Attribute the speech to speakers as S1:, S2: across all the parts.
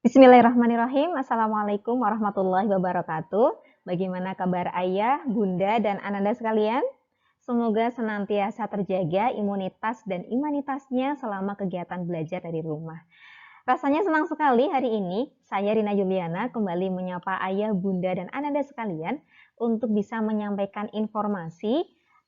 S1: Bismillahirrahmanirrahim. Assalamualaikum warahmatullahi wabarakatuh. Bagaimana kabar ayah, bunda, dan ananda sekalian? Semoga senantiasa terjaga imunitas dan imanitasnya selama kegiatan belajar dari rumah. Rasanya senang sekali hari ini saya Rina Juliana kembali menyapa ayah, bunda, dan ananda sekalian untuk bisa menyampaikan informasi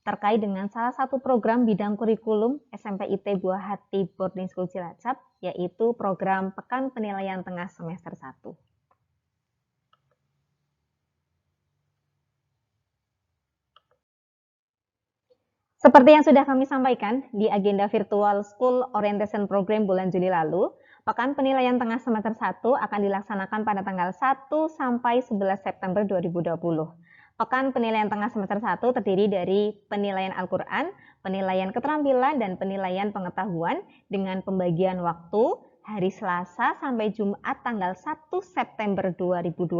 S1: terkait dengan salah satu program bidang kurikulum SMP IT Buah Hati Boarding School Cilacap, yaitu program Pekan Penilaian Tengah Semester 1. Seperti yang sudah kami sampaikan di agenda virtual School Orientation Program bulan Juli lalu, Pekan Penilaian Tengah Semester 1 akan dilaksanakan pada tanggal 1 sampai 11 September 2020. Pekan Penilaian Tengah Semester 1 terdiri dari penilaian Al-Quran, penilaian keterampilan, dan penilaian pengetahuan dengan pembagian waktu hari Selasa sampai Jumat tanggal 1 September 2020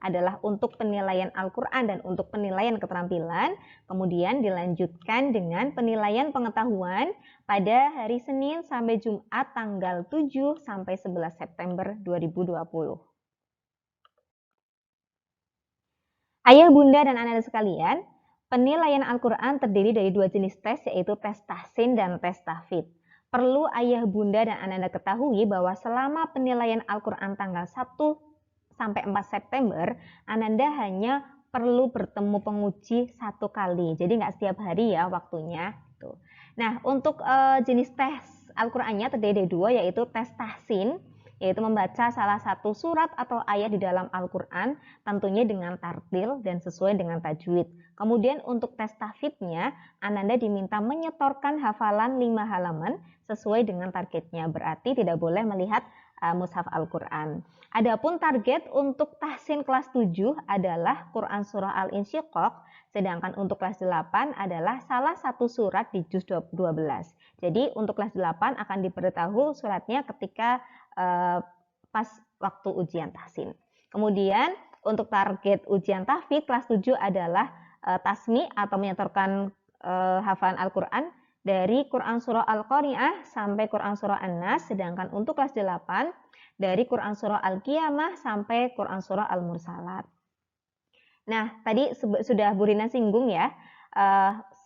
S1: adalah untuk penilaian Al-Quran dan untuk penilaian keterampilan. Kemudian dilanjutkan dengan penilaian pengetahuan pada hari Senin sampai Jumat tanggal 7 sampai 11 September 2020. Ayah, bunda, dan anak-anak sekalian, penilaian Al-Quran terdiri dari dua jenis tes, yaitu tes tahsin dan tes tahfidz. Perlu ayah, bunda, dan anak-anak ketahui bahwa selama penilaian Al-Quran tanggal 1 sampai 4 September, Ananda hanya perlu bertemu penguji satu kali. Jadi nggak setiap hari ya waktunya. Nah, untuk jenis tes Al-Qurannya terdiri dari dua, yaitu tes tahsin, yaitu membaca salah satu surat atau ayat di dalam Al-Quran, tentunya dengan tartil dan sesuai dengan tajwid. Kemudian untuk tes tahfidznya, Ananda diminta menyetorkan hafalan 5 halaman sesuai dengan targetnya, berarti tidak boleh melihat mushaf Al-Quran. Adapun target untuk tahsin kelas 7 adalah Quran Surah Al-Insyiqaq, sedangkan untuk kelas 8 adalah salah satu surat di juz 12. Jadi untuk kelas 8 akan diberitahu suratnya ketika pas waktu ujian tahsin. Kemudian untuk target ujian tahfidz kelas 7 adalah tasmi atau menyetorkan hafalan Al-Quran dari Quran Surah Al-Qari'ah sampai Quran Surah An-Nas, sedangkan untuk kelas 8 dari Quran Surah Al-Qiyamah sampai Quran Surah Al-Mursalat. Nah, tadi sudah Bu Rina singgung ya,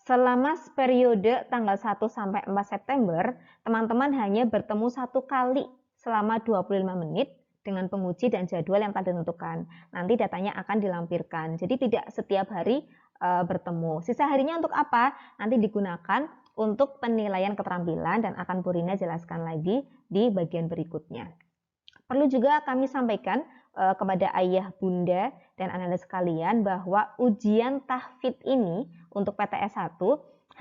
S1: selama periode tanggal 1 sampai 4 September, teman-teman hanya bertemu satu kali selama 25 menit dengan penguji dan jadwal yang telah ditentukan. Nanti datanya akan dilampirkan. Jadi tidak setiap hari bertemu. Sisa harinya untuk apa? Nanti digunakan untuk penilaian keterampilan dan akan Bu Rina jelaskan lagi di bagian berikutnya. Perlu juga kami sampaikan kepada ayah, bunda, dan anak-anak sekalian bahwa ujian tahfidz ini untuk PTS 1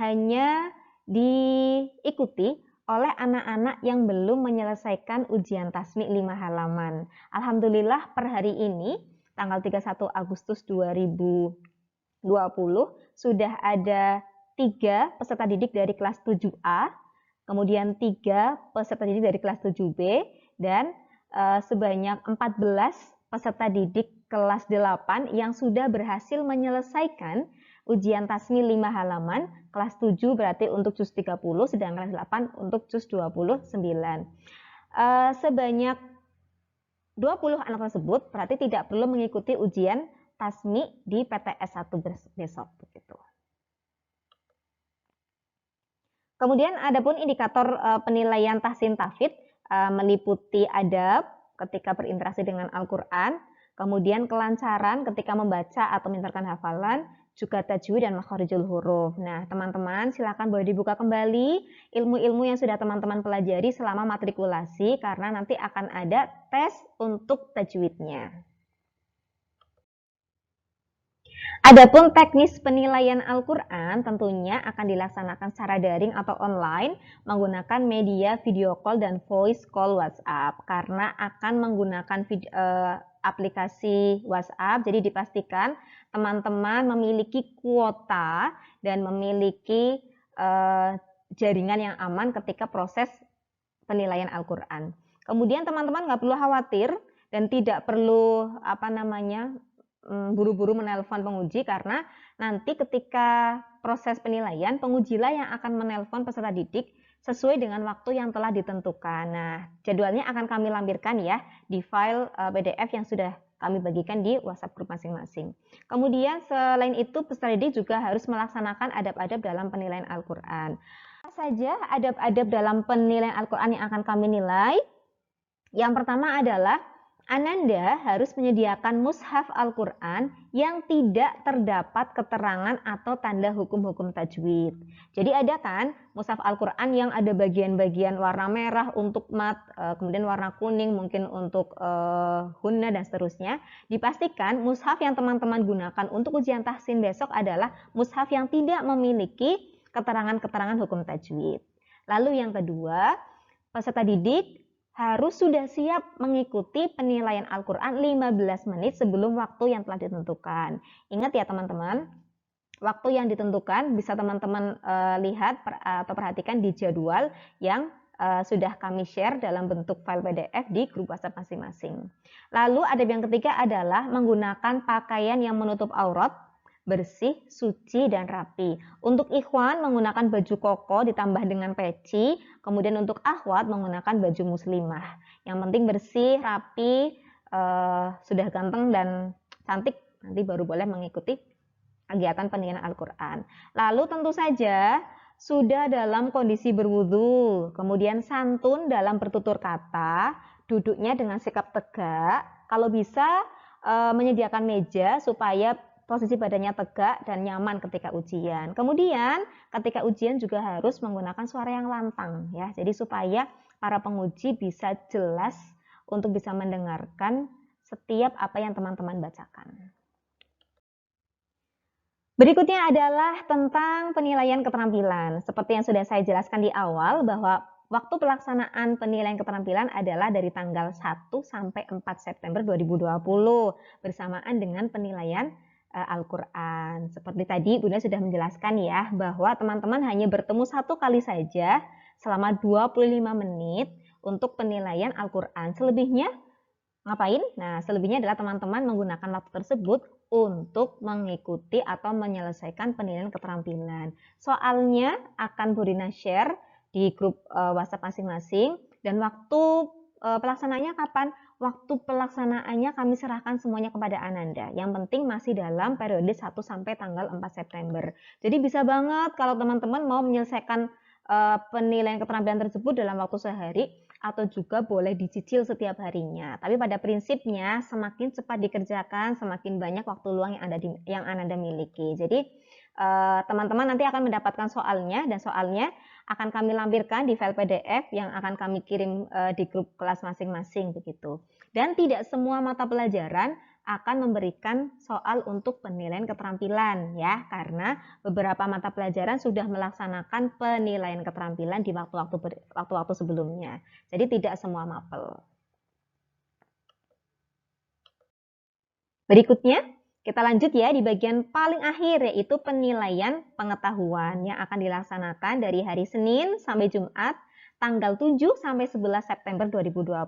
S1: hanya diikuti oleh anak-anak yang belum menyelesaikan ujian tasmi 5 halaman. Alhamdulillah per hari ini, tanggal 31 Agustus 2020, sudah ada 3 peserta didik dari kelas 7A, kemudian 3 peserta didik dari kelas 7B, dan sebanyak 14 peserta didik kelas 8 yang sudah berhasil menyelesaikan ujian tasmi 5 halaman, kelas 7 berarti untuk juz 30, sedangkan kelas 8 untuk juz 29. Sebanyak 20 anak tersebut berarti tidak perlu mengikuti ujian tasmi di PTS 1 besok. Begitu. Kemudian adapun indikator penilaian tahsin tahfidz meliputi adab ketika berinteraksi dengan Al-Quran, kemudian kelancaran ketika membaca atau menyetorkan hafalan, juga tajwid dan makharijul huruf. Nah, teman-teman silakan boleh dibuka kembali ilmu-ilmu yang sudah teman-teman pelajari selama matrikulasi karena nanti akan ada tes untuk tajwidnya. Adapun teknis penilaian Al-Quran tentunya akan dilaksanakan secara daring atau online menggunakan media video call dan voice call WhatsApp karena akan menggunakan aplikasi WhatsApp. Jadi dipastikan teman-teman memiliki kuota dan memiliki jaringan yang aman ketika proses penilaian Al-Quran. Kemudian teman-teman nggak perlu khawatir dan tidak perlu buru-buru menelpon penguji karena nanti ketika proses penilaian pengujilah yang akan menelpon peserta didik sesuai dengan waktu yang telah ditentukan. Nah, jadwalnya akan kami lampirkan ya di file PDF yang sudah kami bagikan di WhatsApp grup masing-masing. Kemudian selain itu peserta didik juga harus melaksanakan adab-adab dalam penilaian Al-Quran. Apa saja adab-adab dalam penilaian Al-Quran yang akan kami nilai? Yang pertama adalah Ananda harus menyediakan mushaf Al-Quran yang tidak terdapat keterangan atau tanda hukum-hukum tajwid. Jadi ada kan mushaf Al-Quran yang ada bagian-bagian warna merah untuk mat, kemudian warna kuning mungkin untuk hunna dan seterusnya. Dipastikan mushaf yang teman-teman gunakan untuk ujian tahsin besok adalah mushaf yang tidak memiliki keterangan-keterangan hukum tajwid. Lalu yang kedua, peserta didik harus sudah siap mengikuti penilaian Al-Quran 15 menit sebelum waktu yang telah ditentukan. Ingat ya teman-teman, waktu yang ditentukan bisa teman-teman lihat atau perhatikan di jadwal yang sudah kami share dalam bentuk file PDF di grup WhatsApp masing-masing. Lalu adab yang ketiga adalah menggunakan pakaian yang menutup aurat, bersih, suci, dan rapi. Untuk ikhwan menggunakan baju koko ditambah dengan peci, kemudian untuk akhwat menggunakan baju muslimah. Yang penting bersih, rapi, sudah ganteng dan cantik, nanti baru boleh mengikuti kegiatan penilaian Al-Quran. Lalu tentu saja sudah dalam kondisi berwudu, kemudian santun dalam bertutur kata, duduknya dengan sikap tegak, kalau bisa menyediakan meja supaya posisi badannya tegak dan nyaman ketika ujian. Kemudian ketika ujian juga harus menggunakan suara yang lantang ya. Jadi supaya para penguji bisa jelas untuk bisa mendengarkan setiap apa yang teman-teman bacakan. Berikutnya adalah tentang penilaian keterampilan. Seperti yang sudah saya jelaskan di awal bahwa waktu pelaksanaan penilaian keterampilan adalah dari tanggal 1 sampai 4 September 2020 bersamaan dengan penilaian Al-Quran. Seperti tadi Bunda sudah menjelaskan ya bahwa teman-teman hanya bertemu satu kali saja selama 25 menit untuk penilaian Al-Quran. Selebihnya ngapain? Nah, selebihnya adalah teman-teman menggunakan waktu tersebut untuk mengikuti atau menyelesaikan penilaian keterampilan. Soalnya akan Bu Rina share di grup WhatsApp masing-masing dan waktu pelaksanaannya kapan? Waktu pelaksanaannya kami serahkan semuanya kepada Ananda. Yang penting masih dalam periode 1 sampai tanggal 4 September. Jadi bisa banget kalau teman-teman mau menyelesaikan penilaian keterampilan tersebut dalam waktu sehari atau juga boleh dicicil setiap harinya. Tapi pada prinsipnya semakin cepat dikerjakan, semakin banyak waktu luang yang Ananda miliki. Jadi teman-teman nanti akan mendapatkan soalnya dan soalnya akan kami lampirkan di file PDF yang akan kami kirim di grup kelas masing-masing begitu. Dan tidak semua mata pelajaran akan memberikan soal untuk penilaian keterampilan ya, karena beberapa mata pelajaran sudah melaksanakan penilaian keterampilan di waktu-waktu sebelumnya. Jadi tidak semua mapel. Berikutnya kita lanjut ya di bagian paling akhir yaitu penilaian pengetahuan yang akan dilaksanakan dari hari Senin sampai Jumat tanggal 7 sampai 11 September 2020.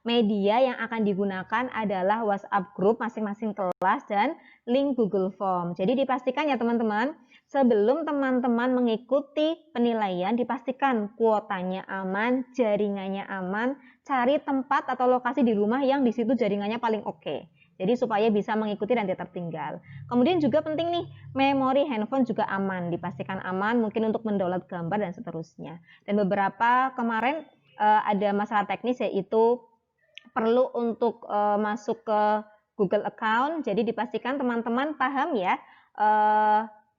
S1: Media yang akan digunakan adalah WhatsApp group masing-masing kelas dan link Google Form. Jadi dipastikan ya teman-teman, sebelum teman-teman mengikuti penilaian dipastikan kuotanya aman, jaringannya aman, cari tempat atau lokasi di rumah yang di situ jaringannya paling oke. Jadi supaya bisa mengikuti dan tidak tertinggal. Kemudian juga penting nih, memori handphone juga aman, dipastikan aman mungkin untuk mendownload gambar dan seterusnya. Dan beberapa kemarin ada masalah teknis yaitu perlu untuk masuk ke Google account. Jadi dipastikan teman-teman paham ya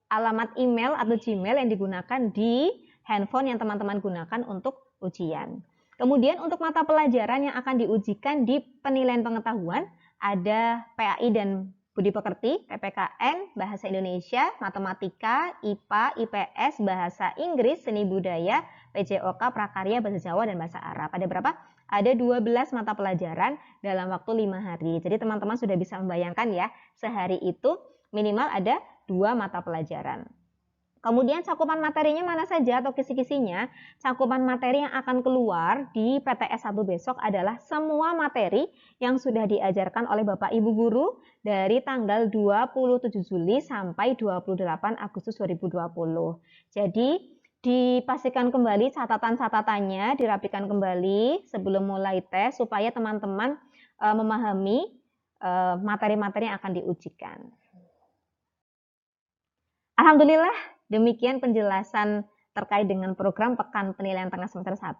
S1: alamat email atau Gmail yang digunakan di handphone yang teman-teman gunakan untuk ujian. Kemudian untuk mata pelajaran yang akan diujikan di penilaian pengetahuan ada PAI dan Budi Pekerti, PPKN, Bahasa Indonesia, Matematika, IPA, IPS, Bahasa Inggris, Seni Budaya, PJOK, Prakarya, Bahasa Jawa, dan Bahasa Arab. Ada berapa? Ada 12 mata pelajaran dalam waktu 5 hari. Jadi teman-teman sudah bisa membayangkan ya, sehari itu minimal ada 2 mata pelajaran. Kemudian cakupan materinya mana saja atau kisi-kisinya? Cakupan materi yang akan keluar di PTS 1 besok adalah semua materi yang sudah diajarkan oleh Bapak Ibu Guru dari tanggal 27 Juli sampai 28 Agustus 2020. Jadi dipastikan kembali catatan-catatannya, dirapikan kembali sebelum mulai tes supaya teman-teman memahami materi-materi yang akan diujikan. Alhamdulillah, demikian penjelasan terkait dengan program Pekan Penilaian Tengah Semester 1.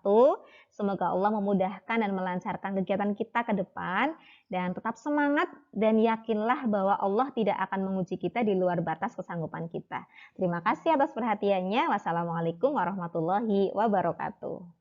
S1: Semoga Allah memudahkan dan melancarkan kegiatan kita ke depan. Dan tetap semangat dan yakinlah bahwa Allah tidak akan menguji kita di luar batas kesanggupan kita. Terima kasih atas perhatiannya. Wassalamualaikum warahmatullahi wabarakatuh.